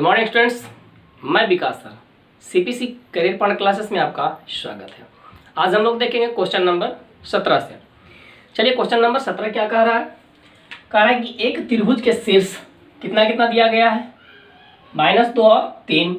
Morning students, मैं Vikas sir CPC career point classes में आपका स्वागत है। आज हम लोग देखेंगे क्वेश्चन नंबर 17 से। चलिए क्वेश्चन नंबर 17 क्या कह रहा है? कह रहा है कि एक त्रिभुज के शीर्ष कितना कितना दिया गया है, -2 और 3,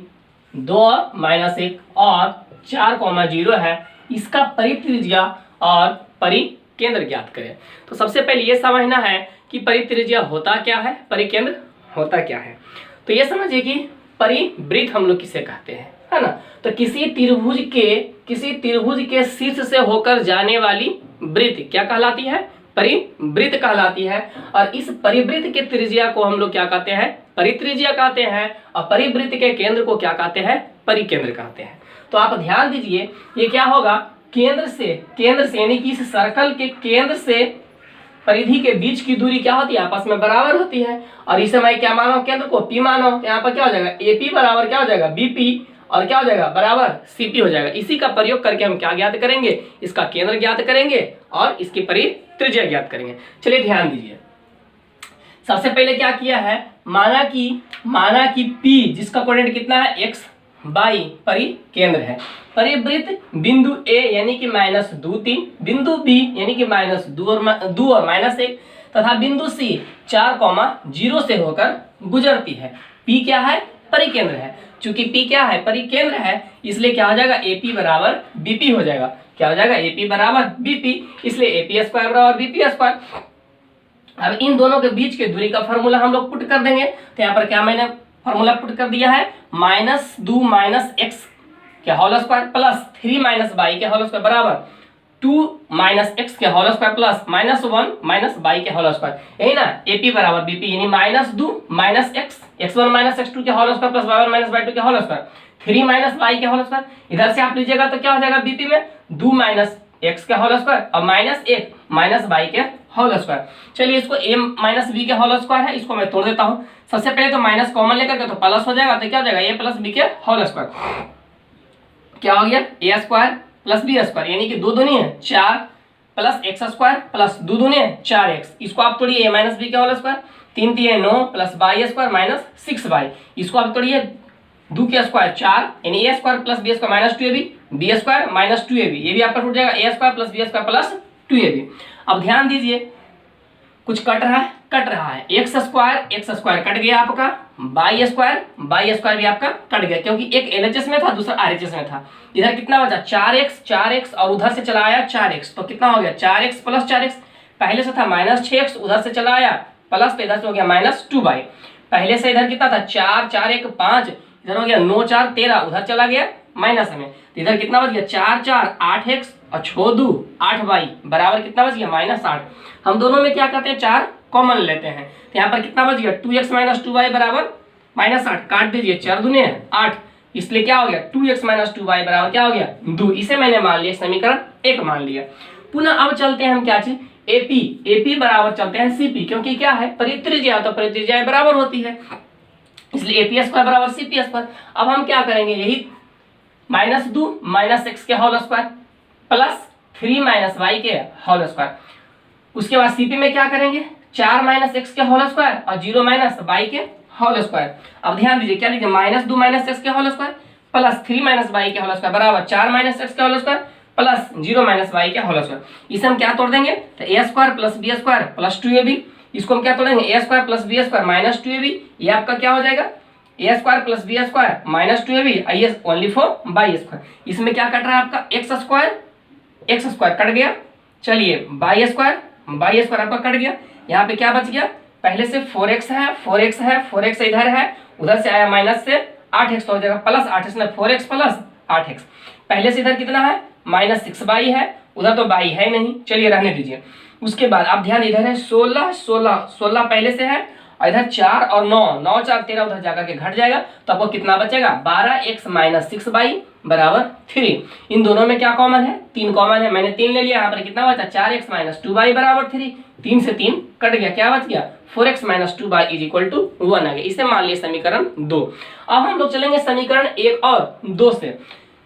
2 और -1 और 4,0 है। इसका परित्रिज्या और परिकेंद्र ज्ञात करें। तो सबसे पहले ये समझना है कि परित्रिज्या होता क्या है, परिकेंद्र होता क्या है। तो ये समझिए कि परिवृत्त हम लोग किसे कहते हैं, है ना। तो किसी त्रिभुज के शीर्ष से होकर जाने वाली वृत्त क्या कहलाती है, परिवृत्त कहलाती है। और इस परिवृत्त के त्रिज्या को हम लोग क्या कहते हैं, परित्रिज्या कहते हैं। और परिवृत्त के केंद्र को क्या कहते हैं, परिकेंद्र कहते हैं। तो आप ध्यान दीजिए, ये क्या होगा, केंद्र से यानी कि इस सर्कल के केंद्र से परिधि के बीच की दूरी क्या होती है, आपस में बराबर होती है। और इसे मैं क्या मानो, केंद्र को P मानो। तो यहाँ पर क्या हो जाएगा, AP बराबर क्या हो जाएगा, BP, और क्या हो जाएगा, बराबर CP हो जाएगा। इसी का प्रयोग करके हम क्या ज्ञात करेंगे, इसका केंद्र ज्ञात करेंगे और इसकी परित्रिज्या ज्ञात करेंगे। चलिए ध्यान दीजिए, सबसे पहले क्या किया है, माना कि P जिसका कोऑर्डिनेट कितना है, x बाई परिकेंद्र है। परिवृत्त बिंदु A यानी कि -2 3, बिंदु B यानी कि -2 और -1 तथा बिंदु C 4,0 से होकर गुजरती है। P क्या है, परिकेंद्र है। चूंकि P क्या है, परिकेंद्र है, इसलिए क्या हो जाएगा, AP बराबर BP हो जाएगा। क्या हो जाएगा, AP बराबर BP, इसलिए AP स्क्वायर बराबर BP स्क्वायर। अब इन दोनों के बीच के दूरी का फॉर्मूला हम लोग पुट कर देंगे। तो यहाँ पर क्या मैंने फॉर्मूला पुट कर दिया है, -2 - x के होल स्क्वायर प्लस 3 - y के होल स्क्वायर बराबर 2 - x के होल स्क्वायर प्लस -1 - y के होल स्क्वायर, यही ना। AP बराबर BP यानी -2 - x, x1 - x2 के whole square plus y1 - y2 के होल स्क्वायर, 3 - y के होल स्क्वायर। इधर से आप लीजिएगा तो क्या हो जाएगा, BP में 2 - x के होल स्क्वायर और -1 - y के होल स्क्वायर। चलिए इसको a - b के होल स्क्वायर है, इसको मैं तोड़ देता हूँ। सबसे पहले तो माइनस कॉमन लेकर के तो प्लस हो जाएगा, तो क्या हो जाएगा, a + b के होल स्क्वायर। क्या हो गया, a square plus b square यानी कि 2 दूनी है 4 प्लस x स्क्वायर प्लस 2 दूनी है 4x। इसको आप तोड़िए, a - b के whole square, 3 3 9 plus y square -6y। इसको आप तोड़िए, 2 के स्क्वायर 4 यानी a square plus b square -2ab, b square -2ab, ये भी आपका टूट जाएगा, a square plus b square plus 2ab। अब ध्यान दीजिए, कुछ कट रहा है, x स्क्वायर कट गया आपका, y स्क्वायर भी आपका कट गया, क्योंकि एक LHS में था, दूसरा RHS में था। इधर कितना बचा, 4x और उधर से चला आया 4x, तो कितना हो गया, 4x प्लस 4x। पहले से था -6x, उधर से चला आया प्लस, तो इधर से हो गया -2y। पहले से इधर कितना था, 4 4 1 5, इधर हो गया 9 4 13, उधर चला गया माइनस में, तो इधर कितना बच गया, 4 4 8x और 6 2 8y बराबर कितना बच गया, -8। हम दोनों में क्या करते हैं, 4 कॉमन लेते हैं, तो यहाँ पर कितना बच गया, 2x - 2y बराबर -8। काट दीजिए, 4 दूने 8, इसलिए क्या हो गया, 2x - 2y बराबर क्या हो गया, 2। इसे मैंने मान लिया, समीकरण 1 मान लिया। पुनः अब चलते हैं हम क्या चीज, AP बराबर चलते हैं CP, क्योंकि क्या है, परित्रिज्या, तो परित्रिज्या बराबर होती है, इसलिए AP स्क्वायर बराबर CP स्क्वायर। अब हम क्या करेंगे, यही -2 - x के होल स्क्वायर प्लस 3 - y के होल स्क्वायर। उसके बाद CP में क्या करेंगे, 4 - x के होल स्क्वायर और 0 - y के होल स्क्वायर। अब ध्यान दीजिए, क्या लिखिए, -2 - x के होल स्क्वायर प्लस 3 - y के होल स्क्वायर बराबर 4 - x के होल स्क्वायर प्लस 0 - y के होल स्क्वायर। इसे हम क्या तोड़ देंगे, तो a square plus b square plus 2ab। इसको हम क्या तोड़ेंगे, a square plus b square minus 2ab, ये आपका क्या हो जाएगा, a square plus b square minus 2ab, I S only for y square. इसमें क्या कट रहा है आपका, x स्क्वायर कट गया। चलिए y स्क्वायर आपका कट गया, यहाँ पे क्या बच गया, पहले से 4x इधर है, उधर से आया माइनस से 8x, हो जाएगा प्लस 8x में 4x प्लस 8x। पहले से इधर कितना है, -6y है, उधर तो y है नहीं, चलिए रहने दीजिए। उसके बाद आप ध्यान, इधर है 16 पहले से है, और इधर 4 और 9 4 13, उधर जाकर के घट जाएगा, तो आपको कितना बचेगा, 12x - 6y बराबर 3। इन दोनों में क्या कॉमन है, 3 कॉमन है, मैंने 3 ले लिया। यहाँ पर कितना बचा, 4x - 2y बराबर 3, 3 से 3 कट गया, क्या बच गया, 4x - 2y = 1 आ गया। इसे मान लिया समीकरण 2। अब हम लोग चलेंगे समीकरण 1 और 2 से।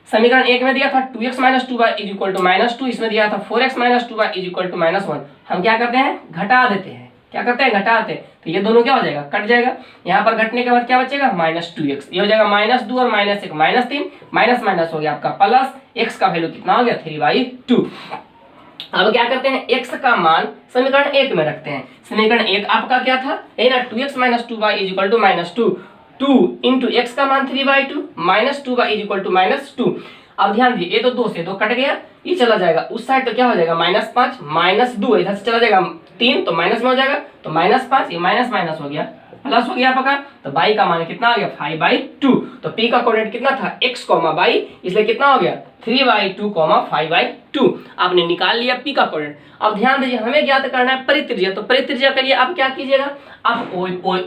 समीकरण 1 में दिया था 2x - 2y = -2, इसमें दिया था 4x - 2y = -1। हम क्या करते हैं, घटा देते हैं, क्या करते हैं, घटाते हैं, तो ये दोनों क्या हो जाएगा, कट जाएगा। यहाँ पर घटने के बाद क्या बचेगा, -2x, ये हो जाएगा -2 और -1 -3, माइनस माइनस हो गया आपका प्लस, x का वैल्यू कितना हो गया 3/2। अब क्या करते हैं, x का मान समीकरण 1 में रखते हैं। समीकरण 1 आपका क्या था, ये ना 2x - 2y = -2, 2 इंटू x का मान 3/2 -2y = -2। अब ध्यान दिए, ये तो 2 से 2 कट गया, ये चला जाएगा उस साइड, तो क्या हो जाएगा -5 -2, इधर से चला जाएगा 3, तो माइनस में हो जाएगा, तो -5, ये माइनस माइनस हो गया, प्लस हो गया आपका, तो y का मान कितना आ गया 5/2। तो p का कोऑर्डिनेट कितना था, x, y, इसलिए कितना हो गया 3/2, 5/2। आपने निकाल लिया p का कोऑर्डिनेट। अब ध्यान दीजिए, हमें ज्ञात करना है परित्रिज्या, तो परित्रिज्या के लिए आप क्या कीजिएगा, आप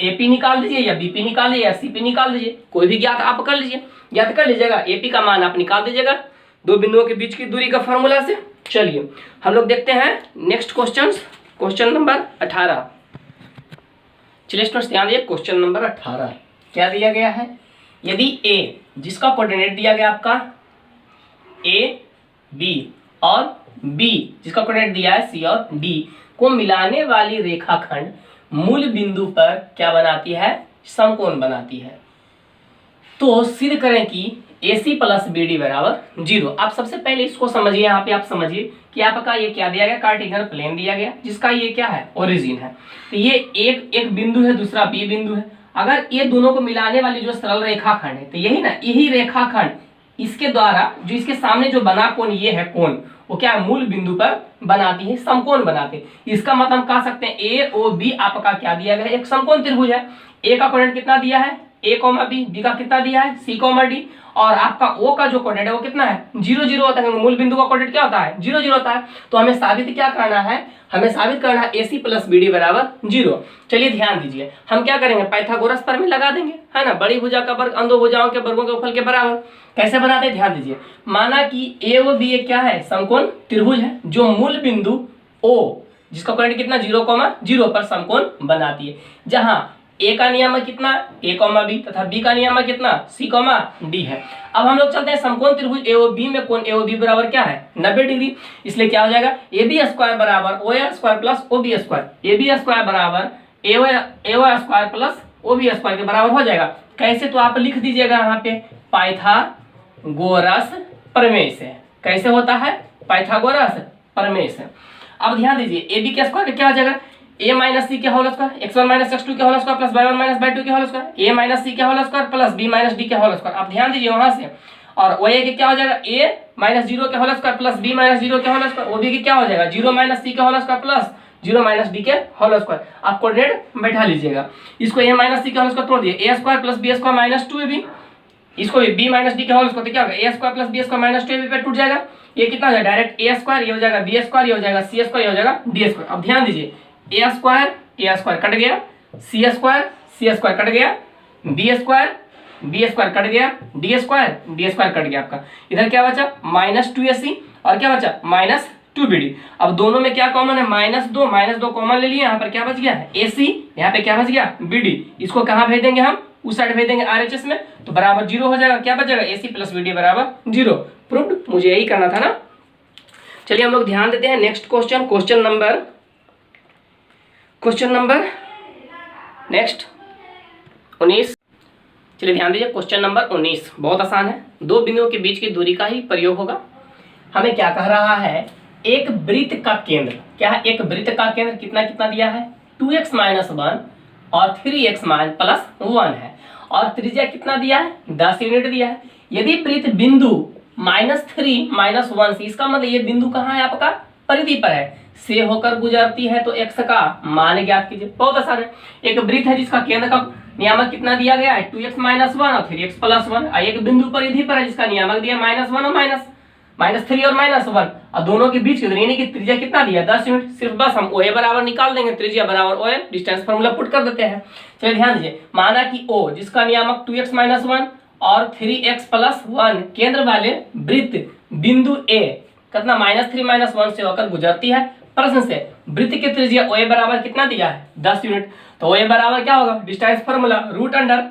AP निकाल दीजिए या BP निकाल लीजिए या CP निकाल दीजिए, कोई भी ज्ञात आप कर लीजिए, ज्ञात कर लीजिएगा। AP का मान आप निकाल दीजिएगा दो बिंदुओं के बीच की दूरी का फॉर्मूला से। चलिए हम लोग देखते हैं नेक्स्ट क्वेश्चन नंबर 18। चलिए स्टूडेंट्स ध्यान दिए, क्वेश्चन नंबर 18 क्या दिया गया है, यदि A जिसका कोऑर्डिनेट दिया गया आपका A, B और B जिसका कोऑर्डिनेट दिया है C और D को मिलाने वाली रेखाखंड मूल बिंदु पर क्या बनाती है, समकोण बनाती है, तो सिद्ध करें कि AC + BD = 0। आप सबसे पहले इसको समझिए, यहाँ पे आप समझिए कि आपका ये क्या दिया गया, कार्टेशियन प्लेन दिया गया जिसका ये क्या है, ओरिजिन है। तो ये एक बिंदु है, दूसरा B बिंदु है। अगर ये दोनों को मिलाने वाली जो सरल रेखाखंड है, तो यही ना, यही रेखाखंड इसके द्वारा जो इसके सामने जो बना कोण ये है कोण, वो क्या है, मूल बिंदु पर बनाती है, समकोण बनाते हैं। इसका मतलब हम कह सकते हैं AOB आपका क्या दिया गया है, एक समकोण त्रिभुज है। A का कोऑर्डिनेट कितना दिया है, A, B, B का कितना दिया है, C, D, और आपका O का जो कोऑर्डिनेट है वो कितना है, 0 0 होता है, मूल बिंदु का कोऑर्डिनेट क्या होता है, 0 0 होता है। तो हमें साबित क्या करना है, हमें साबित करना है AC + BD = 0। चलिए ध्यान दीजिए, हम क्या करेंगे, पाइथागोरस प्रमेय लगा देंगे, है ना, बड़ी भुजा का वर्ग अंधो भुजाओं के वर्गों के फल के बराबर। कैसे बनाते हैं, ध्यान दीजिए, माना कि A और B क्या है, समकोण त्रिभुज है, जो मूल बिंदु O जिसका कोऑर्डिनेट कितना 0, 0 पर समकोण बनाती है। जहां A का नियामक कितना, A, B तथा B का नियामक कितना, C, D है। अब हम लोग चलते हैं समकोण त्रिभुज AOB में कोण AOB बराबर क्या है, 90 डिग्री। इसलिए क्या हो जाएगा, AB² = OA² + OB², AB² बराबर AOA² + OB² के बराबर हो जाएगा। कैसे, तो आप लिख दीजिएगा यहाँ पे पाइथागोरस प्रमेय से। कैसे होता है, पाइथागोरस प्रमेय से। अब ध्यान दीजिए, AB के स्क्वायर क्या हो जाएगा, A - C के होल स्क्वायर, x1 - x2 के whole square plus y1 - y2 के होल स्क्वायर, A - C के whole square plus B - D के होल स्क्वायर। अब ध्यान दीजिए वहां से, और OA के क्या हो जाएगा, A - 0 के होल स्क्वायर प्लस B - 0 के होल स्क्वायर, OB के क्या हो जाएगा, 0 - C के होल स्क्वायर प्लस 0 - D के होल स्क्वायर। आप कोऑर्डिनेट बैठा लीजिएगा, इसको A - C के होल स्क्वायर तोड़ दिए, A² + B² - 2AB, इसको भी B - D के होल स्क्वायर, तो क्या होगा, A² + B² - 2AB पे टूट जाएगा। ये कितना हो जाएगा, डायरेक्ट A², ये हो जाएगा B², ये हो जाएगा C², ये हो जाएगा D²। अब ध्यान दीजिए, A² कट गया, C² कट गया, B² कट गया, D² कट गया आपका। इधर क्या बचा, -2AC और क्या बचा, -2BD। अब दोनों में क्या कॉमन है, -2 कॉमन ले लिए, यहाँ पर क्या बच गया है AC, यहाँ पे क्या बच गया BD। इसको कहाँ भेज देंगे हम, उस साइड भेज देंगे RHS में, तो बराबर 0 हो जाएगा। क्या बचेगा, AC + BD = 0। प्रूव्ड, मुझे यही करना था ना। चलिए हम लोग ध्यान देते हैं नेक्स्ट क्वेश्चन नंबर नेक्स्ट 19। चलिए ध्यान दीजिए, क्वेश्चन नंबर 19 बहुत आसान है, दो बिंदुओं के बीच की दूरी का ही प्रयोग होगा। हमें क्या कह रहा है, एक वृत्त का केंद्र, क्या है, एक वृत्त का केंद्र कितना कितना दिया है, 2x - 1 और 3x - +1 है, और त्रिज्या कितना दिया है, 10 यूनिट दिया है। यदि वृत्त बिंदु -3 - 1 से, इसका मतलब ये बिंदु कहाँ है आपका, परिधि पर है, से होकर गुजरती है, तो x का मान ज्ञात कीजिए। बहुत आसान है, एक वृत्त है जिसका केंद्र का नियामक कितना दिया गया है, 2x - 1 और 3x + 1, एक बिंदु परिधि पर है जिसका नियामक दिया -1 और -3 और -1, और दोनों के बीच की दूरी यानी कि त्रिज्या कितना दिया, 10 यूनिट। सिर्फ बस हम OA बराबर निकाल देंगे, त्रिज्या बराबर OA, डिस्टेंस फार्मूला पुट कर देते हैं। चलिए ध्यान दीजिए, माना कि O जिसका नियामक 2x - 1 और 3x + 1 केंद्र वाले वृत्त बिंदु A कितना -3 - 1 से होकर गुजरती है। प्रश्न से वृत्त की त्रिज्या OA बराबर कितना दिया है, 10 यूनिट। तो OA बराबर क्या होगा, डिस्टेंस फार्मूला √x1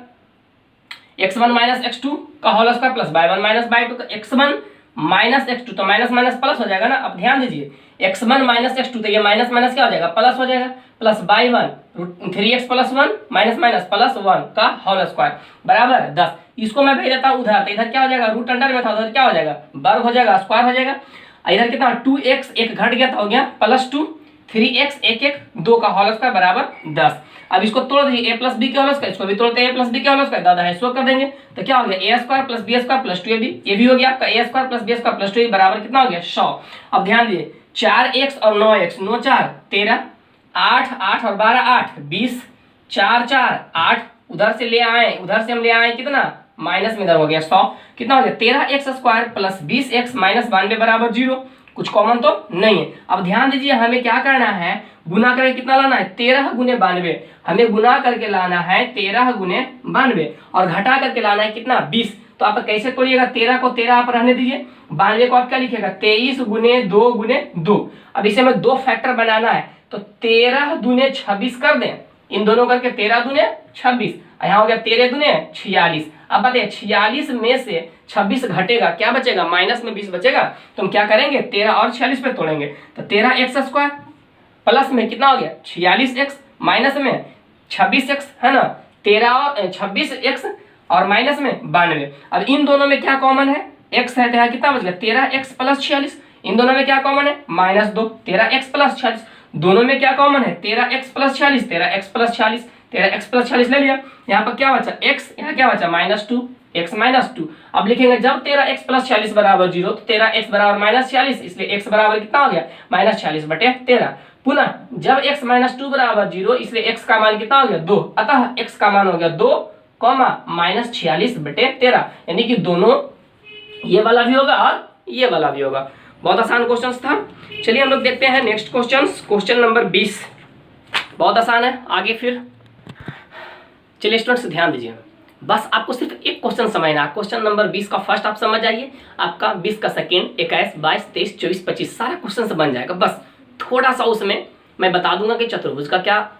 - x2 का whole square plus y1 - y2 का, x1 -x2, तो माइनस माइनस प्लस हो जाएगा ना। अब ध्यान दीजिए x1 माइनस x2, तो ये माइनस माइनस क्या हो जाएगा, प्लस हो जाएगा, plus by 1 3x plus 1 minus minus plus 1 का होल स्क्वायर बराबर 10। इसको मैं भेज देता हूँ उधर, तो इधर क्या हो जाएगा, रूट अंडर में था, उधर क्या हो जाएगा, वर्ग हो जाएगा, स्क्वायर हो जाएगा। इधर कितना 2x, एक घट गया था, हो गया +2, 3x 1 2 का होल स्क्वायर बराबर 10। अब इसको तोड़ दीजिए, a प्लस बी के होल स्क्वायर, इसको भी तोड़ते हैं a प्लस बी के होल स्क्वायर, दादा है इसको कर देंगे, तो क्या हो गया a square plus B square plus 2ab, ये भी हो गया आपका a square plus B square plus 2ab बराबर कितना हो गया 100। अब ध्यान दीजिए 4x और 9x, 9 4 13, 8 8 और 12 8 20, 4 4 8, उधर से ले आए, उधर से हम ले आए कितना, माइनस में इधर हो गया 100, कितना हो गया 13x square plus 20x minus 92 बराबर 0, कुछ कॉमन तो नहीं है। अब ध्यान दीजिए हमें क्या करना है, गुना करके कितना लाना है, 13 गुने 92, हमें गुना करके लाना है 13 गुने 92 और घटा करके लाना है कितना 20। तो आप कैसे तोड़िएगा, 13 को 13 आप रहने दीजिए, 92 को आप क्या लिखिएगा 23 गुने 2 गुने 2। अब इसे हमें दो फैक्टर बनाना है, तो 13 दूने 26 कर दें, इन दोनों करके 13 दूने 26, यहाँ हो गया 13 दूने 46। अब बताइए 46 में से 26 घटेगा, क्या बचेगा, माइनस में 20 बचेगा, तो हम क्या करेंगे 13 और 46 पे तोड़ेंगे, तो 13x स्क्वायर प्लस में कितना हो गया 46x माइनस में 26x है ना, 13 और 26x और माइनस में 92। अब इन दोनों में क्या कॉमन है, x है, तो यहाँ कितना बच गया 13x प्लस 46, इन दोनों में क्या कॉमन है -2, 13x प्लस 46, दोनों में क्या कॉमन है 13x plus 40, 13x plus 40, 13x plus 40 ले लिया, यहाँ पर क्या बचा x, यहाँ क्या बचा -2, x -2। अब लिखेंगे जब 13x प्लस 40 बराबर 0, तो 13x बराबर -40, इसलिए x बराबर कितना हो गया -40/13। पुनः जब x -2 बराबर 0, इसलिए x का मान कितना हो गया 2, अतः x का मान हो गया 2, -46/13, यानी कि दोनों ये वाला भी होगा और ये वाला भी होगा। बहुत आसान क्वेश्चन था। चलिए हम लोग देखते हैं नेक्स्ट क्वेश्चन, क्वेश्चन नंबर 20, बहुत आसान है। आगे फिर चलिए स्टूडेंट्स ध्यान दीजिए, बस आपको सिर्फ एक क्वेश्चन समझना है। क्वेश्चन नंबर 20 का फर्स्ट आप समझ जाइए, आपका 20 का सेकेंड 21 22 23 24 25 सारा क्वेश्चन से बन जाएगा। बस थोड़ा सा उसमें मैं बता दूंगा कि चतुर्भुज का क्या,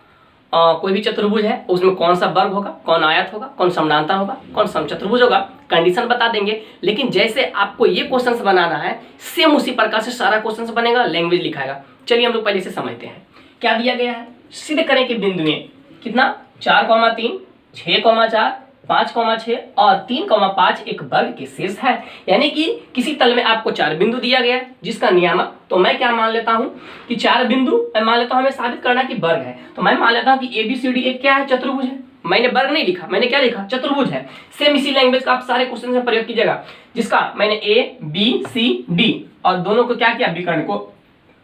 कोई भी चतुर्भुज है उसमें कौन सा वर्ग होगा, कौन आयत होगा, कौन समानांतर होगा, कौन समचतुर्भुज होगा, कंडीशन बता देंगे। लेकिन जैसे आपको ये क्वेश्चन बनाना है, सेम उसी प्रकार से सारा क्वेश्चन बनेगा, लैंग्वेज लिखाएगा। चलिए हम लोग पहले से समझते हैं क्या दिया गया है। सिद्ध करें कि बिंदुएं कितना 4,3 6,4 5,6 और 3,5 एक वर्ग के शीर्ष है, यानी कि किसी तल में आपको 4 बिंदु दिया गया है जिसका नियामक, तो मैं क्या मान लेता हूं कि 4 बिंदु, मैं मान लेता हूं हमें साबित करना कि वर्ग है, तो मैं मान लेता हूं कि ABCD एक क्या है, चतुर्भुज है। मैंने वर्ग नहीं लिखा, मैंने क्या लिखा, चतुर्भुज है। सेम इसी लैंग्वेज का आप सारे क्वेश्चन में प्रयोग कीजिएगा, जिसका मैंने ABCD और दोनों को क्या किया, विकर्ण को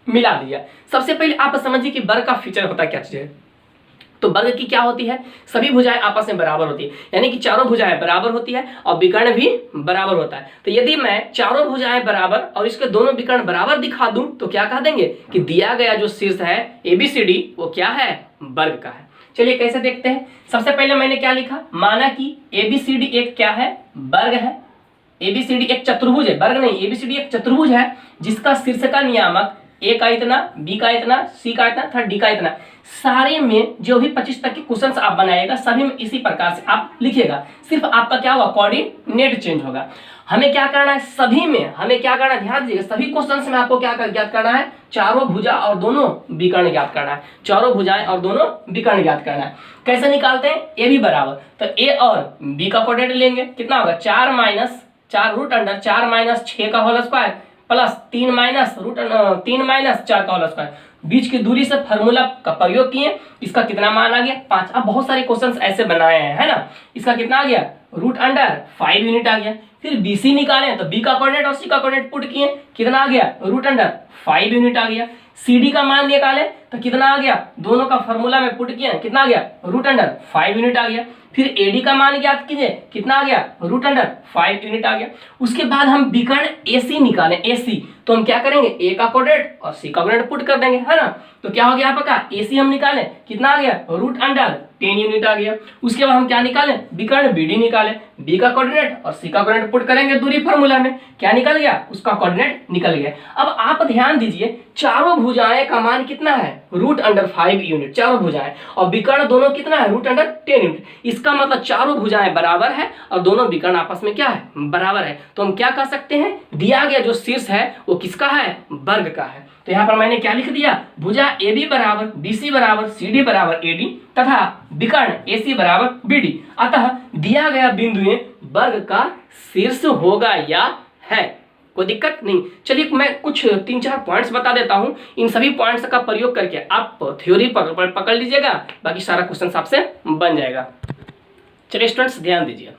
मिला दिया। सबसे पहले आप समझिए कि वर्ग का फीचर होता क्या चीज है। तो वर्ग की क्या होती है, सभी भुजाएं आपस में बराबर होती है, यानी कि चारों भुजाएं बराबर होती है और विकर्ण भी बराबर होता है। तो यदि मैं चारों भुजाएं बराबर और इसके दोनों विकर्ण बराबर दिखा दूं, तो क्या कह देंगे कि दिया गया जो शीर्ष है ABCD वो क्या है, वर्ग का है। चलिए कैसे देखते हैं। सबसे पहले मैंने क्या लिखा, माना कि ABCD एक क्या है, वर्ग है। ABCD एक चतुर्भुज है, वर्ग नहीं, ABCD एक चतुर्भुज है जिसका शीर्ष का नियामक A का इतना, B का इतना, C का इतना, थर्ड D का इतना। सारे में जो भी 25 तक के क्वेश्चन आप बनाएगा सभी में इसी प्रकार से आप लिखिएगा। सिर्फ आपका क्या होगा, कोऑर्डिनेट चेंज होगा। हमें क्या करना है, सभी में हमें क्या करना है, ध्यान दीजिएगा, सभी क्वेश्चन में आपको क्या ज्ञात करना है, चारों भुजा और दोनों विकर्ण ज्ञात करना है। चारों भुजाएं और दोनों विकर्ण ज्ञात करना है। कैसे निकालते हैं, ए भी बराबर, तो A और B का कोऑर्डिनेट लेंगे, कितना होगा 4 माइनस 4 रूट अंडर 4 माइनस 6 का होल स्क्वायर प्लस 3 माइनस 4 का होल स्क्वायर। बीच की दूरी से फार्मूला का प्रयोग किए, इसका कितना मान आ गया 5। अब बहुत सारे क्वेश्चंस ऐसे बनाए हैं, है ना, इसका कितना आ गया रूट अंडर 5 यूनिट आ गया। फिर BC निकाले तो B का कोऑर्डिनेट और C का कोऑर्डिनेट पुट किए, कितना आ गया रूट अंडर 5 यूनिट आ गया। CD का मान निकाले तो कितना आ गया, दोनों का फार्मूला में पुट किया, कितना आ गया रूट अंडर 5 यूनिट आ गया। फिर AD का मान ज्ञात कीजिए, कितना आ गया रूट अंडर 5 यूनिट आ गया। उसके बाद हम विकर्ण AC निकालें, AC तो हम क्या करेंगे, A का कोऑर्डिनेट और C का कोऑर्डिनेट पुट कर देंगे, है ना। तो क्या हो गया आपका AC हम निकालें, कितना आ गया रूट अंडर 10 यूनिट आ गया। उसके बाद हम क्या निकालें, विकर्ण BD निकालें, बी का कोऑर्डिनेट और सी का कोऑर्डिनेट पुट करेंगे दूरी फार्मूला में, क्या निकल गया, उसका कोऑर्डिनेट निकल गया। अब आप ध्यान दीजिए चारों भुजाएं का मान कितना है, √5 यूनिट चारों भुजाएं, और विकर्ण दोनों कितना है, √10 यूनिट। इसका मतलब चारों भुजाएं बराबर है और दोनों विकर्ण आपस में क्या है, बराबर है। तो हम क्या कह सकते हैं, दिया गया जो शीर्ष है वो किसका है, वर्ग का है। तो यहाँ पर मैंने क्या लिख दिया, भुजा AB बराबर BC बराबर CD बराबर AD तथा विकर्ण AC बराबर BD, अतः दिया गया बिंदु वर्ग का शीर्ष होगा या है, कोई दिक्कत नहीं। चलिए मैं कुछ 3-4 पॉइंट्स बता देता हूं, इन सभी पॉइंट्स का प्रयोग करके आप थ्योरी पकड़ लीजिएगा, बाकी सारा क्वेश्चन आपसे बन जाएगा। चलिए स्टूडेंट्स ध्यान दीजिए,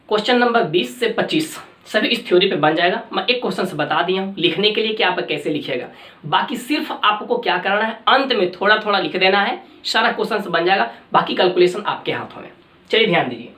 क्वेश्चन नंबर 20 से 25 सभी इस थ्योरी पे बन जाएगा। मैं एक क्वेश्चन से बता दिया हूं लिखने के लिए कि आप कैसे लिखेगा, बाकी सिर्फ आपको क्या करना है, अंत में थोड़ा थोड़ा लिख देना है, सारा क्वेश्चन बन जाएगा, बाकी कैलकुलेशन आपके हाथों में। चलिए ध्यान दीजिए,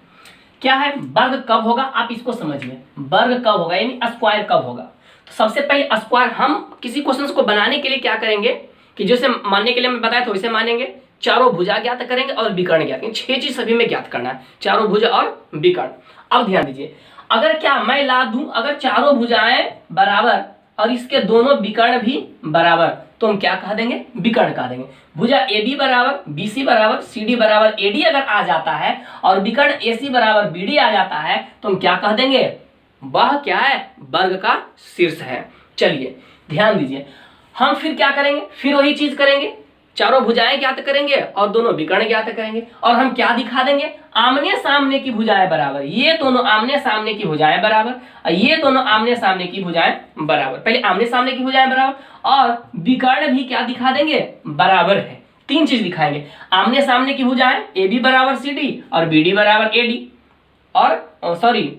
क्या है, वर्ग कब होगा, आप इसको समझिए, वर्ग कब होगा यानी स्क्वायर कब होगा। तो सबसे पहले स्क्वायर हम किसी क्वेश्चन को बनाने के लिए क्या करेंगे कि जैसे मानने के लिए मैं बताया था वैसे मानेंगे, चारों भुजा ज्ञात करेंगे और विकर्ण ज्ञात करेंगे, 6 चीज सभी में ज्ञात करना है, चारों भुजा और विकर्ण। अब ध्यान दीजिए, अगर क्या मैं ला दूं, अगर चारों भुजाएं बराबर और इसके दोनों विकर्ण भी बराबर, तो हम क्या कह देंगे, विकर्ण कह देंगे। भुजा AB बराबर BC बराबर CD बराबर AD अगर आ जाता है और विकर्ण AC बराबर BD आ जाता है तो हम क्या कह देंगे, वह क्या है, वर्ग का शीर्ष है। चलिए ध्यान दीजिए, हम फिर क्या करेंगे, फिर वही चीज करेंगे, चारों भुजाएं ज्ञात करेंगे और दोनों विकर्ण ज्ञात करेंगे, और हम क्या दिखा देंगे, आमने सामने की भुजाएं बराबर, ये दोनों आमने सामने की भुजाएं बराबर और ये दोनों आमने सामने की भुजाएं बराबर। पहले आमने सामने की भुजाएं बराबर और विकर्ण भी क्या दिखा देंगे, बराबर है। 3 चीज दिखाएंगे, आमने सामने की भुजाएं AB बराबर CD और BD बराबर AD और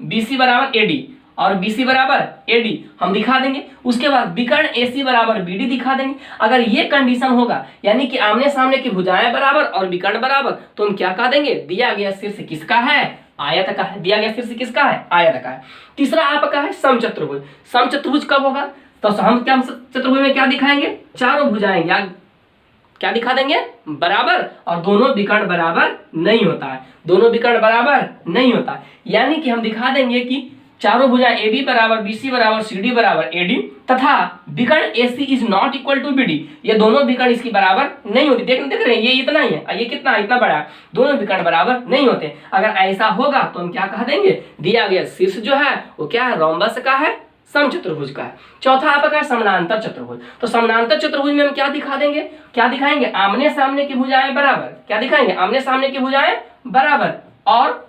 BC बराबर AD और BC बराबर AD हम दिखा देंगे। उसके बाद विकर्ण AC बराबर BD दिखा देंगे। अगर ये कंडीशन होगा यानी कि आमने सामने की भुजाएं बराबर और विकर्ण बराबर, तो हम क्या कह देंगे, दिया गया शीर्ष किसका है, आयत का है। दिया गया शीर्ष किसका है, आयत का है। तीसरा आपका है समचतुर्भुज। समचतुर्भुज कब होगा, तो हम क्या चतुर्भुज में क्या दिखाएंगे, चारों भुजाएं क्या दिखा देंगे, बराबर और दोनों विकर्ण बराबर नहीं होता है, दोनों विकर्ण बराबर नहीं होता है, यानी कि हम दिखा देंगे कि चारों भुजाएं AB बराबर BC बराबर CD बराबर AD तथा विकर्ण AC is not equal to BD, ये दोनों विकर्ण इसकी बराबर नहीं होती। देख रहे हैं ये इतना ही है, ये कितना इतना बड़ा है, दोनों विकर्ण बराबर नहीं होते। अगर ऐसा होगा तो हम क्या कह देंगे, दिया गया शीर्ष जो है वो क्या है, रोम्बस का है, समचतुर्भुज का है। चौथा आपका है समानांतर चतुर्भुज। तो समानांतर चतुर्भुज में हम क्या दिखा देंगे, क्या दिखाएंगे, आमने सामने की भुजाएं बराबर, क्या दिखाएंगे, आमने सामने की भुजाएं बराबर और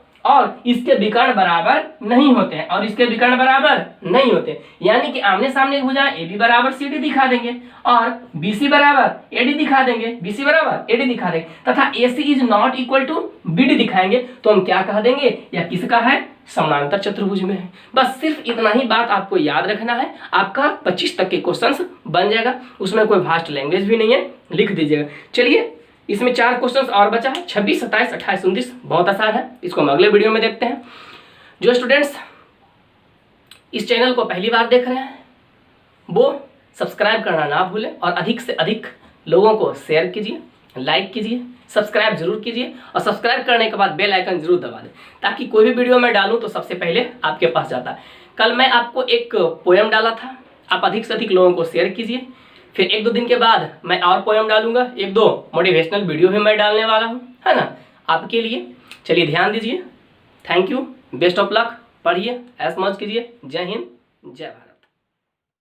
इसके विकर्ण बराबर नहीं होते हैं, और इसके विकर्ण बराबर नहीं होते, यानी कि आमने सामने की भुजाएं AB बराबर CD दिखा देंगे और BC बराबर AD दिखा देंगे, BC बराबर AD दिखा देंगे तथा AC is not equal to BD दिखाएंगे। तो हम क्या कह देंगे, यह किसका है, समानांतर चतुर्भुज में है। बस सिर्फ इतना ही बात आपको याद रखना है, आपका 25 तक के क्वेश्चंस बन जाएगा, उसमें कोई वास्ट लैंग्वेज भी नहीं है, लिख दीजिएगा। चलिए इसमें 4 क्वेश्चंस और बचा है, 26, 27, 28, 29, बहुत आसान है, इसको हम अगले वीडियो में देखते हैं। जो स्टूडेंट्स इस चैनल को पहली बार देख रहे हैं वो सब्सक्राइब करना ना भूलें और अधिक से अधिक लोगों को शेयर कीजिए, लाइक कीजिए, सब्सक्राइब जरूर कीजिए और सब्सक्राइब करने के बाद बेल आइकन जरूर दबा दें ताकि कोई भी वीडियो मैं डालूं तो सबसे पहले आपके पास जाता है। कल मैं आपको एक पोएम डाला था, आप अधिक से अधिक लोगों को शेयर कीजिए। फिर 1-2 दिन के बाद मैं और पोएम डालूंगा, 1-2 मोटिवेशनल वीडियो भी मैं डालने वाला हूँ, है ना, आपके लिए। चलिए ध्यान दीजिए, thank you, best of luck, पढ़िए, ऐश मौज कीजिए। जय हिंद, जय भारत।